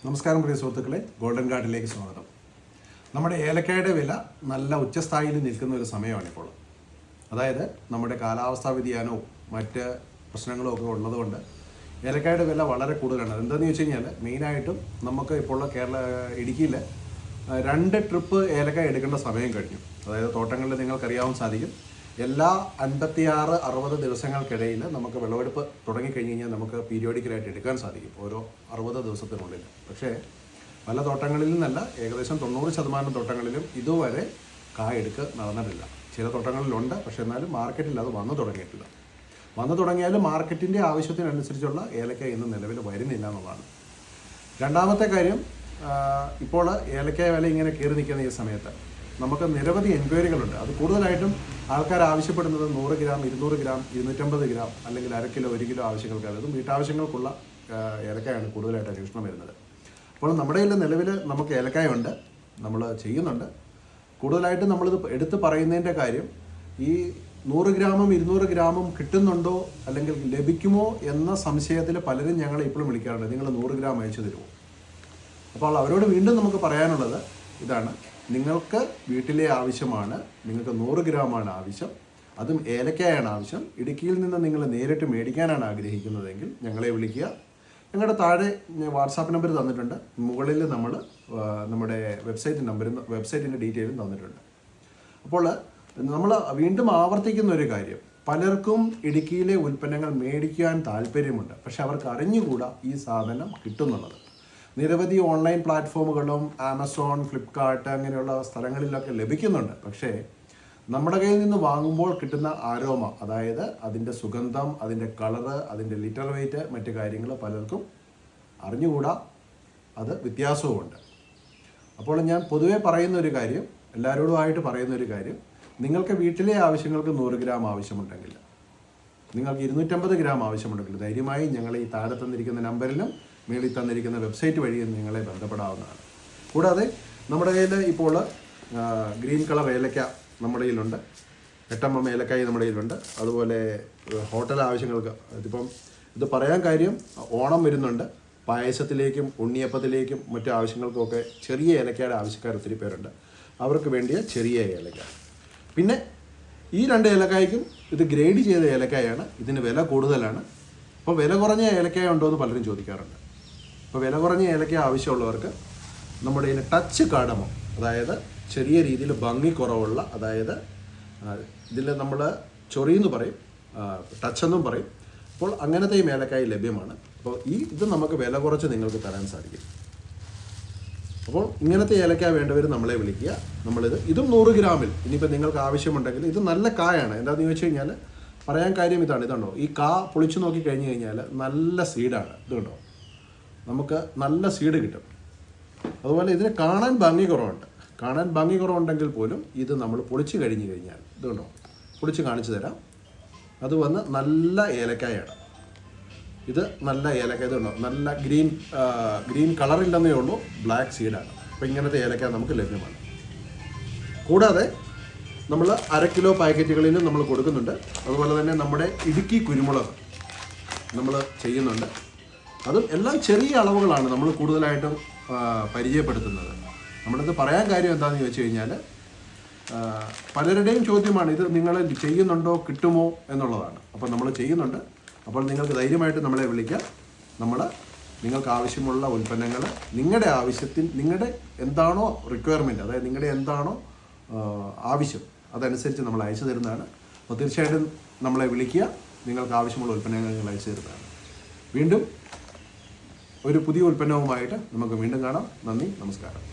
നമസ്കാരം പ്രിയ സുഹൃത്തുക്കളെ, ഗോൾഡൻ ഗാർഡിലേക്ക് സ്വാഗതം. നമ്മുടെ ഏലക്കായുടെ വില നല്ല ഉച്ചസ്ഥായിയിൽ നിൽക്കുന്ന ഒരു സമയമാണിപ്പോൾ. അതായത് നമ്മുടെ കാലാവസ്ഥാ വ്യതിയാനവും മറ്റ് പ്രശ്നങ്ങളും ഒക്കെ ഉള്ളതുകൊണ്ട് ഏലക്കായുടെ വില വളരെ കൂടുതലാണ്. എന്താണെന്ന് ചോദിച്ചു കഴിഞ്ഞാൽ മെയിനായിട്ടും നമുക്ക് ഇപ്പോൾ ഇടുക്കിയിൽ 2 ട്രിപ്പ് ഏലക്കായ എടുക്കേണ്ട സമയം കഴിഞ്ഞു. അതായത് തോട്ടങ്ങളിൽ നിങ്ങൾക്കറിയാൻ സാധിക്കും, എല്ലാ 56-60 ദിവസങ്ങൾക്കിടയിൽ നമുക്ക് വിളവെടുപ്പ് തുടങ്ങിക്കഴിഞ്ഞ് കഴിഞ്ഞാൽ നമുക്ക് പീരിയോഡിക്കലായിട്ട് എടുക്കാൻ സാധിക്കും, ഓരോ 60 ദിവസത്തിനുള്ളിൽ. പക്ഷേ പല തോട്ടങ്ങളിൽ നിന്നല്ല, ഏകദേശം 90% തോട്ടങ്ങളിലും ഇതുവരെ കായെടുക്ക് നടന്നിട്ടില്ല. ചില തോട്ടങ്ങളിലുണ്ട്, പക്ഷേ എന്നാലും മാർക്കറ്റിൽ അത് വന്നു തുടങ്ങിയിട്ടില്ല. വന്നു തുടങ്ങിയാലും മാർക്കറ്റിൻ്റെ ആവശ്യത്തിനനുസരിച്ചുള്ള ഏലക്കായ ഇന്ന് നിലവിൽ വരുന്നില്ല എന്നുള്ളതാണ്. രണ്ടാമത്തെ കാര്യം, ഇപ്പോൾ ഏലക്കായ വില ഇങ്ങനെ കയറി നിൽക്കുന്ന ഈ സമയത്ത് നമുക്ക് നിരവധി എൻക്വയറികളുണ്ട്. അത് കൂടുതലായിട്ടും ആൾക്കാർ ആവശ്യപ്പെടുന്നത് 100 ഗ്രാം, 200 ഗ്രാം, 250 ഗ്രാം അല്ലെങ്കിൽ 1/2 കിലോ, 1 കിലോ ആവശ്യങ്ങൾക്കാണ്. അതും വീട്ടാവശ്യങ്ങൾക്കുള്ള ഏലക്കായാണ് കൂടുതലായിട്ട് അന്വേഷണം വരുന്നത്. അപ്പോൾ നമ്മുടെ കയ്യിൽ നിലവിൽ നമുക്ക് ഏലക്കായ ഉണ്ട്, നമ്മൾ ചെയ്യുന്നുണ്ട്. കൂടുതലായിട്ടും നമ്മളിത് എടുത്ത് പറയുന്നതിൻ്റെ കാര്യം, ഈ 100 ഗ്രാമും 200 ഗ്രാമും കിട്ടുന്നുണ്ടോ അല്ലെങ്കിൽ ലഭിക്കുമോ എന്ന സംശയത്തിൽ പലരും ഞങ്ങളെ ഇപ്പോഴും വിളിക്കാറുണ്ട്, നിങ്ങൾ 100 ഗ്രാം അയച്ചു തരുമോ? അപ്പോൾ അവരോട് വീണ്ടും നമുക്ക് പറയാനുള്ളത് ഇതാണ്, നിങ്ങൾക്ക് വീട്ടിലെ ആവശ്യമാണ്, നിങ്ങൾക്ക് 100 ഗ്രാമാണ് ആവശ്യം, അതും ഏലക്കായാണ് ആവശ്യം, ഇടുക്കിയിൽ നിന്ന് നിങ്ങൾ നേരിട്ട് മേടിക്കാനാണ് ആഗ്രഹിക്കുന്നതെങ്കിൽ ഞങ്ങളെ വിളിക്കുക. ഞങ്ങളുടെ താഴെ വാട്സാപ്പ് നമ്പർ തന്നിട്ടുണ്ട്, മുകളിൽ നമ്മൾ നമ്മുടെ വെബ്സൈറ്റിൻ്റെ ഡീറ്റെയിലും തന്നിട്ടുണ്ട്. അപ്പോൾ നമ്മൾ വീണ്ടും ആവർത്തിക്കുന്ന ഒരു കാര്യം, പലർക്കും ഇടുക്കിയിലെ ഉൽപ്പന്നങ്ങൾ മേടിക്കാൻ താല്പര്യമുണ്ട്, പക്ഷെ അവർക്ക് അറിഞ്ഞുകൂടാ ഈ സാധനം കിട്ടുന്നുള്ളത്. നിരവധി ഓൺലൈൻ പ്ലാറ്റ്ഫോമുകളും ആമസോൺ, ഫ്ലിപ്കാർട്ട് അങ്ങനെയുള്ള സ്ഥലങ്ങളിലൊക്കെ ലഭിക്കുന്നുണ്ട്. പക്ഷേ നമ്മുടെ കയ്യിൽ നിന്ന് വാങ്ങുമ്പോൾ കിട്ടുന്ന ആരോമ, അതായത് അതിൻ്റെ സുഗന്ധം, അതിൻ്റെ കളറ്, അതിൻ്റെ ലിറ്റർ വെയിറ്റ്, മറ്റു കാര്യങ്ങൾ പലർക്കും അറിഞ്ഞുകൂടാ, അത് വ്യത്യാസവുമുണ്ട്. അപ്പോൾ ഞാൻ പൊതുവേ പറയുന്നൊരു കാര്യം, എല്ലാവരോടുമായിട്ട് പറയുന്നൊരു കാര്യം, നിങ്ങൾക്ക് വീട്ടിലെ ആവശ്യങ്ങൾക്ക് 100 ഗ്രാം ആവശ്യമുണ്ടെങ്കിൽ, നിങ്ങൾക്ക് 250 ഗ്രാം ആവശ്യമുണ്ടെങ്കിൽ ധൈര്യമായി ഞങ്ങൾ ഈ താഴെ തന്നിരിക്കുന്ന നമ്പറിലും മേളിൽ തന്നിരിക്കുന്ന വെബ്സൈറ്റ് വഴി നിങ്ങളെ ബന്ധപ്പെടാവുന്നതാണ്. കൂടാതെ നമ്മുടെ കയ്യിൽ ഇപ്പോൾ ഗ്രീൻ കളർ ഏലക്ക നമ്മുടെ കയ്യിലുണ്ട്, 8mm ഏലക്കായി നമ്മുടെ കയ്യിലുണ്ട്. അതുപോലെ ഹോട്ടൽ ആവശ്യങ്ങൾക്ക്, ഇത് പറയാൻ കാര്യം, ഓണം വരുന്നുണ്ട്, പായസത്തിലേക്കും ഉണ്ണിയപ്പത്തിലേക്കും മറ്റു ആവശ്യങ്ങൾക്കുമൊക്കെ ചെറിയ ഏലക്കയുടെ ആവശ്യക്കാർ ഒത്തിരി പേരുണ്ട്. അവർക്ക് വേണ്ടിയ ചെറിയ ഏലക്ക. പിന്നെ ഈ 2 ഏലക്കായ്ക്കും ഇത് ഗ്രേഡ് ചെയ്ത ഏലക്കായാണ്, ഇതിന് വില കൂടുതലാണ്. അപ്പോൾ വില കുറഞ്ഞ ഏലക്കായ ഉണ്ടോ എന്ന് പലരും ചോദിക്കാറുണ്ട്. അപ്പോൾ വില കുറഞ്ഞ ഏലക്ക ആവശ്യമുള്ളവർക്ക് നമ്മുടെ ഇതിന് ടച്ച് കാടമോ, അതായത് ചെറിയ രീതിയിൽ ഭംഗി കുറവുള്ള, അതായത് ഇതിൽ നമ്മൾ ചൊറിയെന്ന് പറയും, ടച്ച് എന്നും പറയും. അപ്പോൾ അങ്ങനത്തെ ഈ ഏലക്കായ ലഭ്യമാണ്. അപ്പോൾ ഇത് നമുക്ക് വില കുറച്ച് നിങ്ങൾക്ക് തരാൻ സാധിക്കും. അപ്പോൾ ഇങ്ങനത്തെ ഏലക്കായ വേണ്ടവർ നമ്മളെ വിളിക്കുക. ഇതും 100 ഗ്രാമിൽ, ഇനിയിപ്പോൾ നിങ്ങൾക്ക് ആവശ്യമുണ്ടെങ്കിൽ, ഇത് നല്ല കായാണ്. എന്താണെന്ന് ചോദിച്ചു കഴിഞ്ഞാൽ പറയാൻ കാര്യം ഇതുണ്ടോ, ഈ കാ പൊളിച്ചു നോക്കി കഴിഞ്ഞ് കഴിഞ്ഞാൽ നല്ല സീഡാണ്. ഇതുണ്ടോ, നമുക്ക് നല്ല സീഡ് കിട്ടും. അതുപോലെ ഇതിന് കാണാൻ ഭംഗി കുറവുണ്ട്. കാണാൻ ഭംഗി കുറവുണ്ടെങ്കിൽ പോലും ഇത് നമ്മൾ പൊളിച്ച് കഴിഞ്ഞ് കഴിഞ്ഞാൽ, ഇതുണ്ടോ, പൊളിച്ച് കാണിച്ചു തരാം, അത് വന്ന് നല്ല ഏലക്കായാണ്. ഇത് നല്ല ഏലക്കായ, ഇതുണ്ടോ, നല്ല ഗ്രീൻ കളറില്ലെന്നേ ഉള്ളൂ, ബ്ലാക്ക് സീഡാണ്. അപ്പോൾ ഇങ്ങനത്തെ ഏലക്കായ നമുക്ക് ലഭ്യമാണ്. കൂടാതെ നമ്മൾ 1/2 കിലോ പാക്കറ്റുകളിലും നമ്മൾ കൊടുക്കുന്നുണ്ട്. അതുപോലെ തന്നെ നമ്മുടെ ഇടുക്കി കുരുമുളക് നമ്മൾ ചെയ്യുന്നുണ്ട്. അതും എല്ലാം ചെറിയ അളവുകളാണ് നമ്മൾ കൂടുതലായിട്ടും പരിചയപ്പെടുത്തുന്നത്. നമ്മളിത് പറയാൻ കാര്യം എന്താണെന്ന് ചോദിച്ചു കഴിഞ്ഞാൽ, പലരുടെയും ചോദ്യമാണ്, ഇത് നിങ്ങൾ ചെയ്യുന്നുണ്ടോ, കിട്ടുമോ എന്നുള്ളതാണ്. അപ്പോൾ നമ്മൾ ചെയ്യുന്നുണ്ട്. അപ്പോൾ നിങ്ങൾക്ക് ധൈര്യമായിട്ട് നമ്മളെ വിളിക്കാം. നിങ്ങൾക്ക് ആവശ്യമുള്ള ഉൽപ്പന്നങ്ങൾ നിങ്ങളുടെ ആവശ്യത്തിന്, നിങ്ങളുടെ എന്താണോ റിക്വയർമെൻറ്റ്, അതായത് നിങ്ങളുടെ എന്താണോ ആവശ്യം, അതനുസരിച്ച് നമ്മൾ അയച്ചു തരുന്നതാണ്. അപ്പോൾ തീർച്ചയായിട്ടും നമ്മളെ വിളിക്കുക, നിങ്ങൾക്ക് ആവശ്യമുള്ള ഉൽപ്പന്നങ്ങൾ നിങ്ങൾ അയച്ചു തരുന്നതാണ്. വീണ്ടും ഒരു പുതിയ ഉൽപ്പന്നവുമായിട്ട് നമുക്ക് വീണ്ടും കാണാം. നന്ദി, നമസ്കാരം.